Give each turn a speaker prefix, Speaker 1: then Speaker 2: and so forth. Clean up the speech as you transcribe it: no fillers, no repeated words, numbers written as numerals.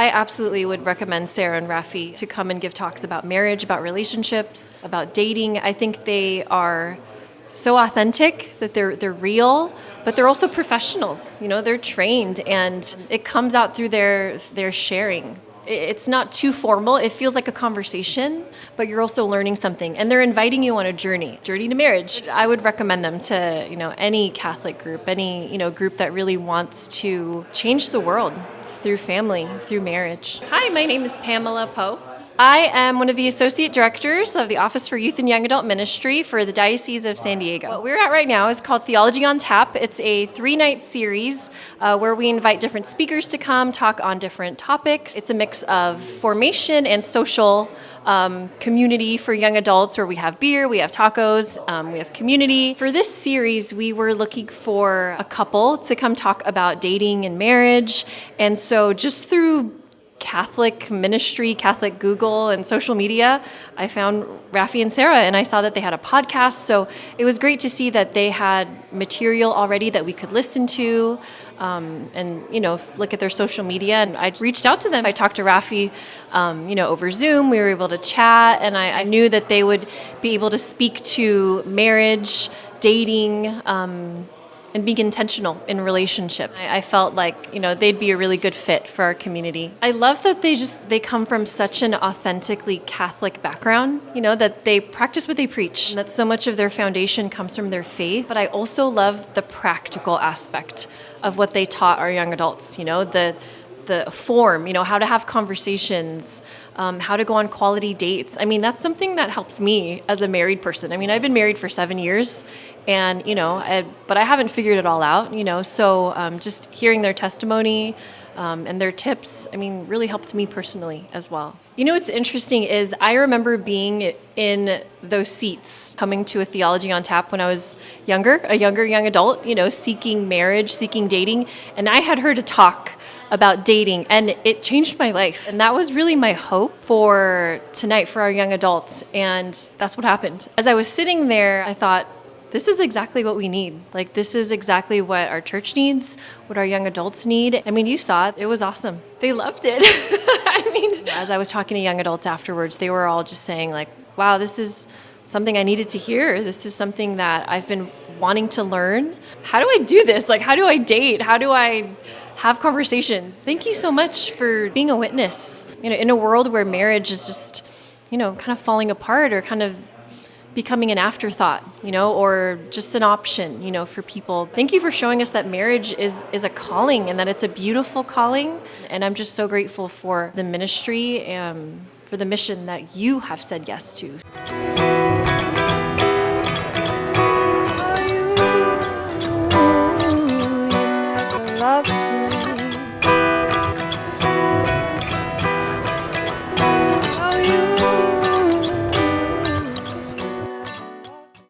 Speaker 1: I absolutely would recommend Sara and Raphy to come and give talks about marriage, about relationships, about dating. I think they are so authentic, that they're real, but they're also professionals. They're trained, and it comes out through their sharing. It's not too formal. It feels like a conversation, but you're also learning something, and they're inviting you on a journey to marriage. I would recommend them to any Catholic group, any group that really wants to change the world through family, through marriage. Hi, my name is Pamela Poe. I am one of the Associate Directors of the Office for Youth and Young Adult Ministry for the Diocese of San Diego. What we're at right now is called Theology on Tap. It's a 3-night series where we invite different speakers to come talk on different topics. It's a mix of formation and social community for young adults, where we have beer, we have tacos, we have community. For this series, we were looking for a couple to come talk about dating and marriage. And so just through Catholic ministry, Catholic Google, and social media, I found Raphy and Sara, and I saw that they had a podcast. So it was great to see that they had material already that we could listen to, and look at their social media. And I reached out to them. I talked to Raphy, over Zoom. We were able to chat, and I knew that they would be able to speak to marriage, dating, and being intentional in relationships. I felt like, they'd be a really good fit for our community. I love that they come from such an authentically Catholic background, that they practice what they preach, and that so much of their foundation comes from their faith. But I also love the practical aspect of what they taught our young adults, the form, how to have conversations, how to go on quality dates. That's something that helps me as a married person. I've been married for 7 years, and, but I haven't figured it all out, so just hearing their testimony and their tips, really helped me personally as well. What's interesting is I remember being in those seats coming to a Theology on Tap when I was a younger young adult, seeking marriage, seeking dating, and I had heard a talk about dating, and it changed my life. And that was really my hope for tonight for our young adults, and that's what happened. As I was sitting there, I thought, this is exactly what we need. This is exactly what our church needs, what our young adults need. You saw it. It was awesome. They loved it. As I was talking to young adults afterwards, they were all just saying, wow, this is something I needed to hear. This is something that I've been wanting to learn. How do I do this? How do I date? How do I have conversations? Thank you so much for being a witness. In a world where marriage is just, kind of falling apart, or kind of becoming an afterthought, or just an option, for people. Thank you for showing us that marriage is a calling, and that it's a beautiful calling. And I'm just so grateful for the ministry and for the mission that you have said yes to.